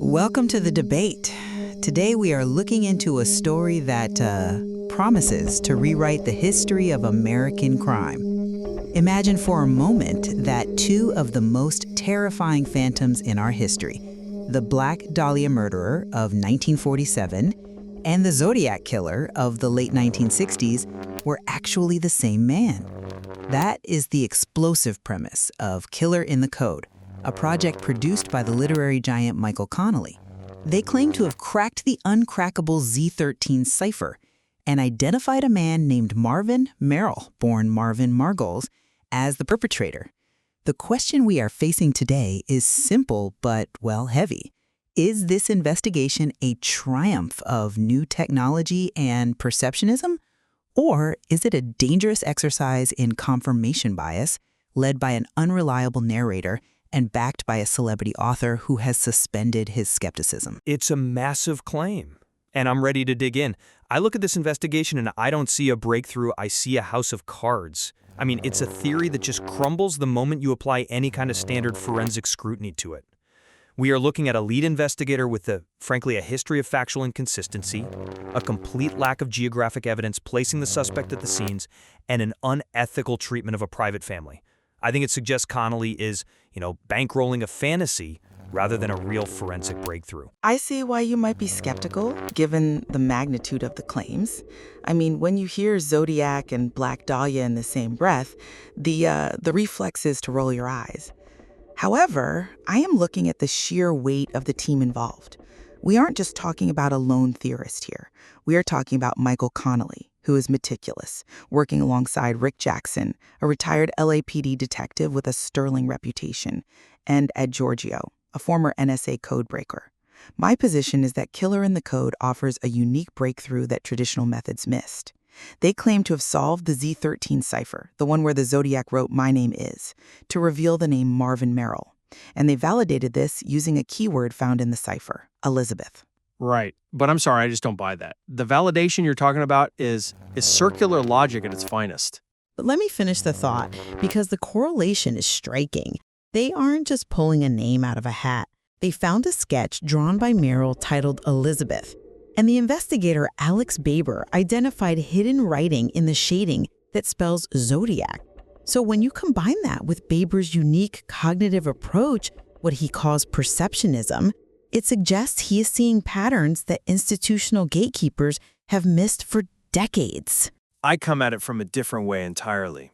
Welcome to the debate. Today we are looking into a story that promises to rewrite the history of American crime. Imagine for a moment that two of the most terrifying phantoms in our history, the Black Dahlia murderer of 1947 and the Zodiac Killer of the late 1960s, were actually the same man. That is the explosive premise of Killer in the Code, a project produced by the literary giant Michael Connelly. They claim to have cracked the uncrackable Z13 cipher and identified a man named Marvin Merrill, born Marvin Margolis, as the perpetrator. The question we are facing today is simple but, well, heavy. Is this investigation a triumph of new technology and perceptionism? Or is it a dangerous exercise in confirmation bias, led by an unreliable narrator and backed by a celebrity author who has suspended his skepticism? It's a massive claim, and I'm ready to dig in. I look at this investigation and I don't see a breakthrough, I see a house of cards. I mean, it's a theory that just crumbles the moment you apply any kind of standard forensic scrutiny to it. We are looking at a lead investigator with, frankly, a history of factual inconsistency, a complete lack of geographic evidence placing the suspect at the scenes, and an unethical treatment of a private family. I think it suggests Connelly is, bankrolling a fantasy rather than a real forensic breakthrough. I see why you might be skeptical, given the magnitude of the claims. I mean, when you hear Zodiac and Black Dahlia in the same breath, the reflex is to roll your eyes. However, I am looking at the sheer weight of the team involved. We aren't just talking about a lone theorist here. We are talking about Michael Connelly, who is meticulous, working alongside Rick Jackson, a retired LAPD detective with a sterling reputation, and Ed Giorgio, a former NSA codebreaker. My position is that Killer in the Code offers a unique breakthrough that traditional methods missed. They claim to have solved the Z13 cipher, the one where the Zodiac wrote "My name is," to reveal the name Marvin Merrill. And they validated this using a keyword found in the cipher, Elizabeth. Right. But I'm sorry, I just don't buy that. The validation you're talking about is circular logic at its finest. But let me finish the thought, because the correlation is striking. They aren't just pulling a name out of a hat. They found a sketch drawn by Merrill titled Elizabeth. And the investigator, Alex Baber, identified hidden writing in the shading that spells Zodiac. So when you combine that with Baber's unique cognitive approach, what he calls perceptionism, it suggests he is seeing patterns that institutional gatekeepers have missed for decades. I come at it from a different way entirely.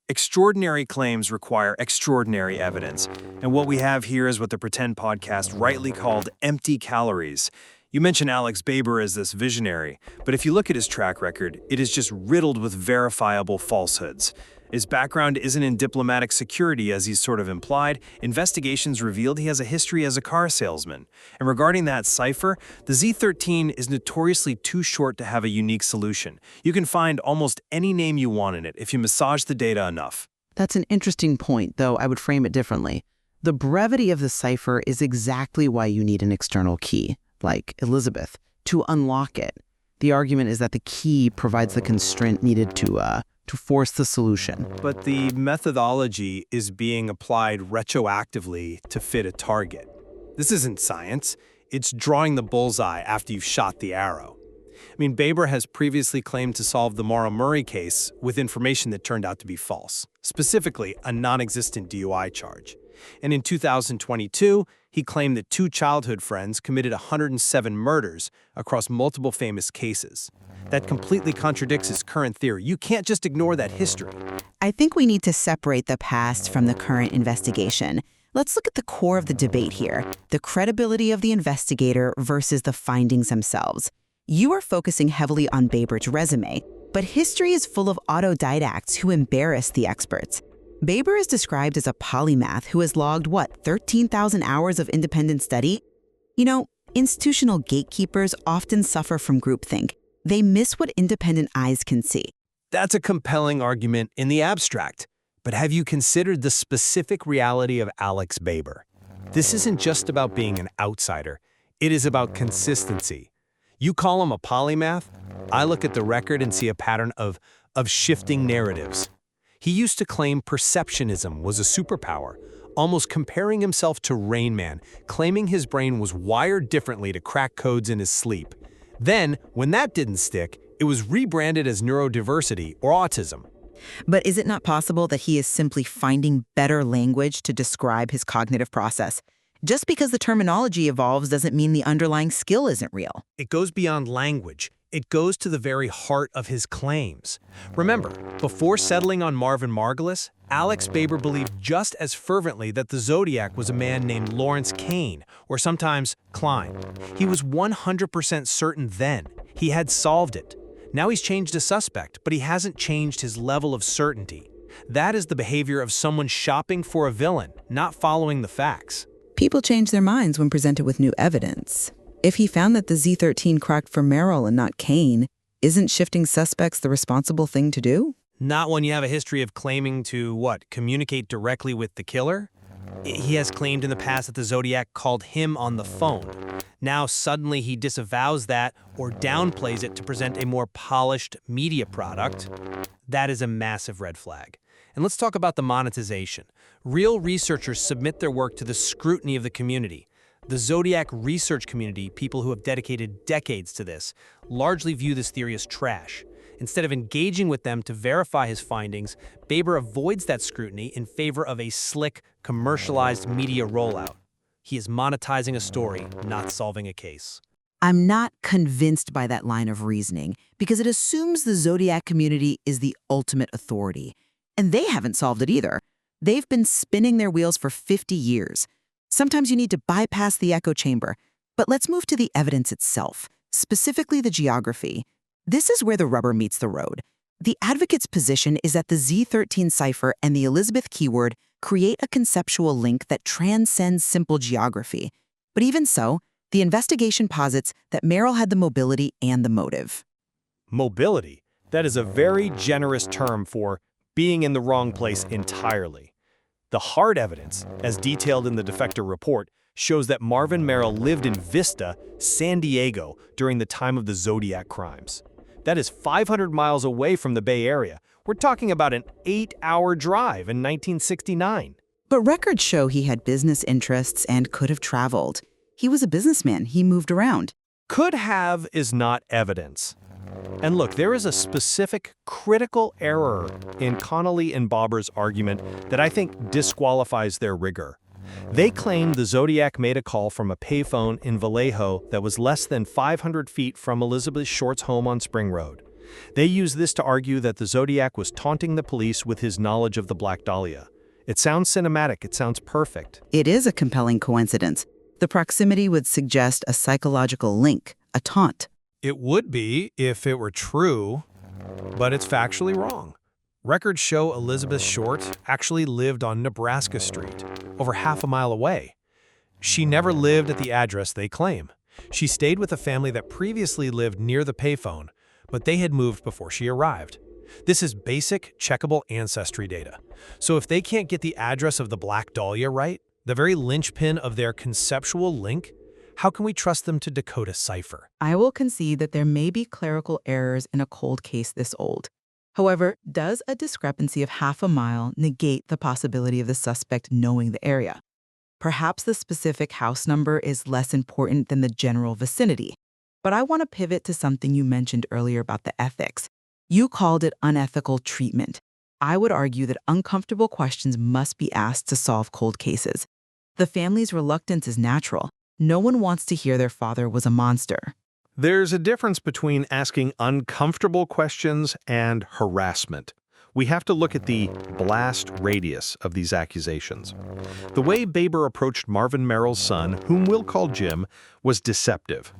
Extraordinary claims require extraordinary evidence. And what we have here is what the Pretend podcast rightly called empty calories. You mentioned Alex Baber as this visionary, but if you look at his track record, it is just riddled with verifiable falsehoods. His background isn't in diplomatic security, as he's sort of implied. Investigations revealed he has a history as a car salesman. And regarding that cipher, the Z13 is notoriously too short to have a unique solution. You can find almost any name you want in it if you massage the data enough. That's an interesting point, though I would frame it differently. The brevity of the cipher is exactly why you need an external key, like Elizabeth, to unlock it. The argument is that the key provides the constraint needed to force the solution. But the methodology is being applied retroactively to fit a target. This isn't science. It's drawing the bullseye after you've shot the arrow. I mean, Baber has previously claimed to solve the Maura Murray case with information that turned out to be false, specifically a non-existent DUI charge. And in 2022, he claimed that two childhood friends committed 107 murders across multiple famous cases. That completely contradicts his current theory. You can't just ignore that history. I think we need to separate the past from the current investigation. Let's look at the core of the debate here, the credibility of the investigator versus the findings themselves. You are focusing heavily on Baber's resume, but history is full of autodidacts who embarrass the experts. Baber is described as a polymath who has logged, 13,000 hours of independent study? Institutional gatekeepers often suffer from groupthink. They miss what independent eyes can see. That's a compelling argument in the abstract. But have you considered the specific reality of Alex Baber? This isn't just about being an outsider. It is about consistency. You call him a polymath? I look at the record and see a pattern of shifting narratives. He used to claim perceptionism was a superpower, almost comparing himself to Rain Man, claiming his brain was wired differently to crack codes in his sleep. Then, when that didn't stick, it was rebranded as neurodiversity or autism. But is it not possible that he is simply finding better language to describe his cognitive process? Just because the terminology evolves doesn't mean the underlying skill isn't real. It goes beyond language. It goes to the very heart of his claims. Remember, before settling on Marvin Margolis, Alex Baber believed just as fervently that the Zodiac was a man named Lawrence Kane, or sometimes Klein. He was 100% certain then. He had solved it. Now he's changed a suspect, but he hasn't changed his level of certainty. That is the behavior of someone shopping for a villain, not following the facts. People change their minds when presented with new evidence. If he found that the Z13 cracked for Merrill and not Kane, isn't shifting suspects the responsible thing to do? Not when you have a history of claiming to, communicate directly with the killer? He has claimed in the past that the Zodiac called him on the phone. Now suddenly he disavows that or downplays it to present a more polished media product. That is a massive red flag. And let's talk about the monetization. Real researchers submit their work to the scrutiny of the community. The Zodiac research community, people who have dedicated decades to this, largely view this theory as trash. Instead of engaging with them to verify his findings, Baber avoids that scrutiny in favor of a slick, commercialized media rollout. He is monetizing a story, not solving a case. I'm not convinced by that line of reasoning because it assumes the Zodiac community is the ultimate authority. And they haven't solved it either. They've been spinning their wheels for 50 years. Sometimes you need to bypass the echo chamber. But let's move to the evidence itself, specifically the geography. This is where the rubber meets the road. The advocate's position is that the Z13 cipher and the Elizabeth keyword create a conceptual link that transcends simple geography. But even so, the investigation posits that Merrill had the mobility and the motive. Mobility? That is a very generous term for being in the wrong place entirely. The hard evidence, as detailed in the defector report, shows that Marvin Merrill lived in Vista, San Diego, during the time of the Zodiac crimes. That is 500 miles away from the Bay Area. We're talking about an 8-hour drive in 1969. But records show he had business interests and could have traveled. He was a businessman. He moved around. Could have is not evidence. And look, there is a specific critical error in Connolly and Bobber's argument that I think disqualifies their rigor. They claim the Zodiac made a call from a payphone in Vallejo that was less than 500 feet from Elizabeth Short's home on Spring Road. They use this to argue that the Zodiac was taunting the police with his knowledge of the Black Dahlia. It sounds cinematic, it sounds perfect. It is a compelling coincidence. The proximity would suggest a psychological link, a taunt. It would be if it were true, but it's factually wrong. Records show Elizabeth Short actually lived on Nebraska Street, over half a mile away. She never lived at the address they claim. She stayed with a family that previously lived near the payphone, but they had moved before she arrived. This is basic, checkable ancestry data. So if they can't get the address of the Black Dahlia right, the very linchpin of their conceptual link, how can we trust them to decode a cipher? I will concede that there may be clerical errors in a cold case this old. However, does a discrepancy of half a mile negate the possibility of the suspect knowing the area? Perhaps the specific house number is less important than the general vicinity. But I want to pivot to something you mentioned earlier about the ethics. You called it unethical treatment. I would argue that uncomfortable questions must be asked to solve cold cases. The family's reluctance is natural. No one wants to hear their father was a monster. There's a difference between asking uncomfortable questions and harassment. We have to look at the blast radius of these accusations. The way Baber approached Marvin Merrill's son, whom we'll call Jim, was deceptive.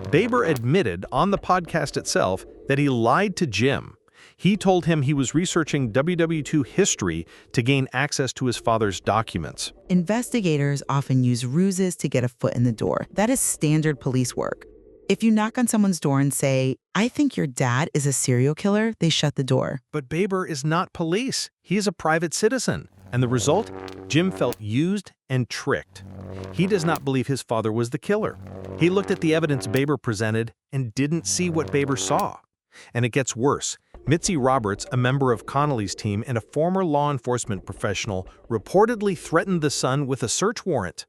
Baber admitted on the podcast itself that he lied to Jim. He told him he was researching WW2 history to gain access to his father's documents. Investigators often use ruses to get a foot in the door. That is standard police work. If you knock on someone's door and say, "I think your dad is a serial killer," they shut the door. But Baber is not police. He is a private citizen. And the result? Jim felt used and tricked. He does not believe his father was the killer. He looked at the evidence Baber presented and didn't see what Baber saw. And it gets worse. Mitzi Roberts, a member of Connolly's team and a former law enforcement professional, reportedly threatened the son with a search warrant.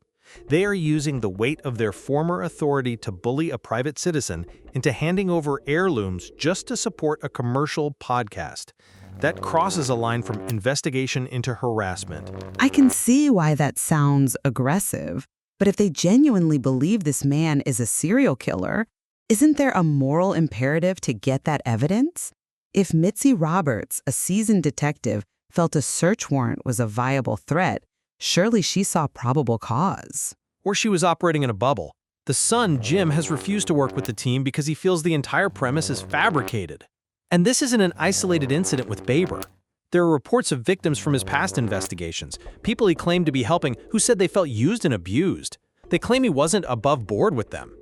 They are using the weight of their former authority to bully a private citizen into handing over heirlooms just to support a commercial podcast. That crosses a line from investigation into harassment. I can see why that sounds aggressive, but if they genuinely believe this man is a serial killer, isn't there a moral imperative to get that evidence? If Mitzi Roberts, a seasoned detective, felt a search warrant was a viable threat, surely she saw probable cause. Or she was operating in a bubble. The son, Jim, has refused to work with the team because he feels the entire premise is fabricated. And this isn't an isolated incident with Baber. There are reports of victims from his past investigations, people he claimed to be helping who said they felt used and abused. They claim he wasn't above board with them.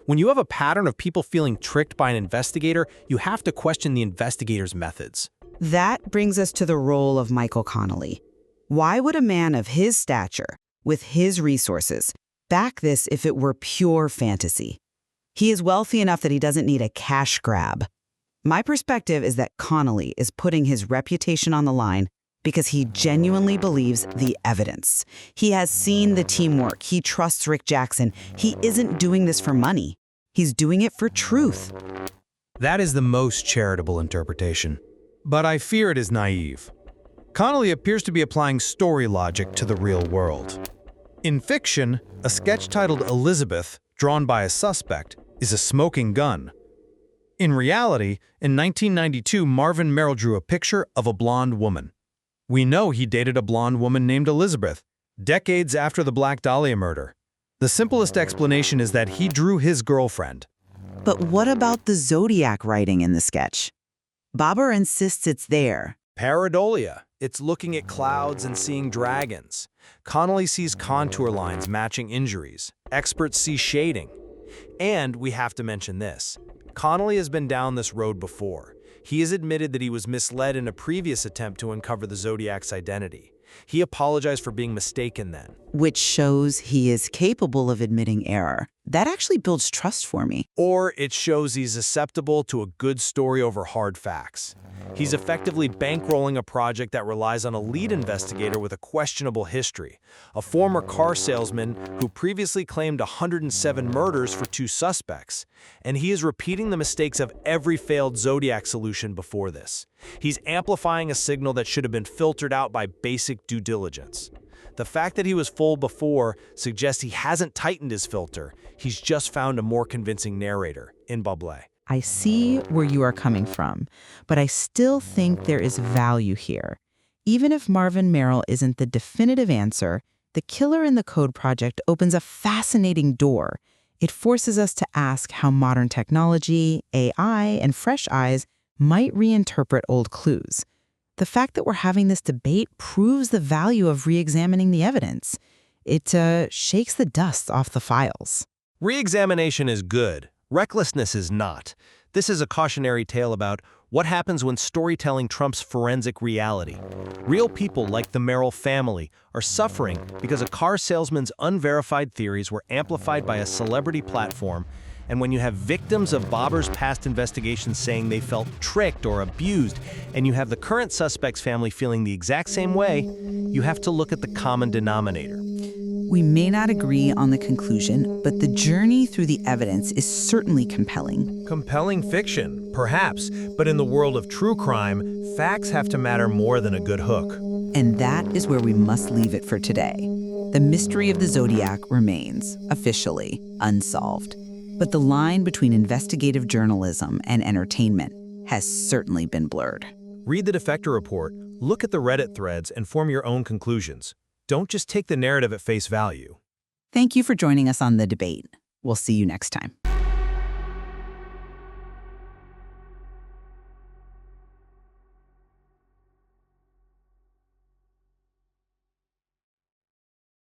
When you have a pattern of people feeling tricked by an investigator, you have to question the investigator's methods. That brings us to the role of Michael Connolly. Why would a man of his stature, with his resources, back this if it were pure fantasy? He is wealthy enough that he doesn't need a cash grab. My perspective is that Connolly is putting his reputation on the line because he genuinely believes the evidence. He has seen the teamwork. He trusts Rick Jackson. He isn't doing this for money. He's doing it for truth. That is the most charitable interpretation. But I fear it is naive. Connolly appears to be applying story logic to the real world. In fiction, a sketch titled Elizabeth, drawn by a suspect, is a smoking gun. In reality, in 1992, Marvin Merrill drew a picture of a blonde woman. We know he dated a blonde woman named Elizabeth, decades after the Black Dahlia murder. The simplest explanation is that he drew his girlfriend. But what about the Zodiac writing in the sketch? Baber insists it's there. Pareidolia. It's looking at clouds and seeing dragons. Connolly sees contour lines matching injuries. Experts see shading. And we have to mention this. Connolly has been down this road before. He has admitted that he was misled in a previous attempt to uncover the Zodiac's identity. He apologized for being mistaken then. Which shows he is capable of admitting error. That actually builds trust for me. Or it shows he's susceptible to a good story over hard facts. He's effectively bankrolling a project that relies on a lead investigator with a questionable history, a former car salesman who previously claimed 107 murders for 2 suspects, and he is repeating the mistakes of every failed Zodiac solution before this. He's amplifying a signal that should have been filtered out by basic due diligence. The fact that he was fooled before suggests he hasn't tightened his filter. He's just found a more convincing narrator in Bublé. I see where you are coming from, but I still think there is value here. Even if Marvin Merrill isn't the definitive answer, the Killer in the Code project opens a fascinating door. It forces us to ask how modern technology, AI, and fresh eyes might reinterpret old clues. The fact that we're having this debate proves the value of re-examining the evidence. It shakes the dust off the files. Re-examination is good. Recklessness is not. This is a cautionary tale about what happens when storytelling trumps forensic reality. Real people like the Merrill family are suffering because a car salesman's unverified theories were amplified by a celebrity platform, and when you have victims of Baber's past investigations saying they felt tricked or abused, and you have the current suspect's family feeling the exact same way, you have to look at the common denominator. We may not agree on the conclusion, but the journey through the evidence is certainly compelling. Compelling fiction, perhaps, but in the world of true crime, facts have to matter more than a good hook. And that is where we must leave it for today. The mystery of the Zodiac remains, officially, unsolved. But the line between investigative journalism and entertainment has certainly been blurred. Read the Defector Report, look at the Reddit threads, and form your own conclusions. Don't just take the narrative at face value. Thank you for joining us on The Debate. We'll see you next time.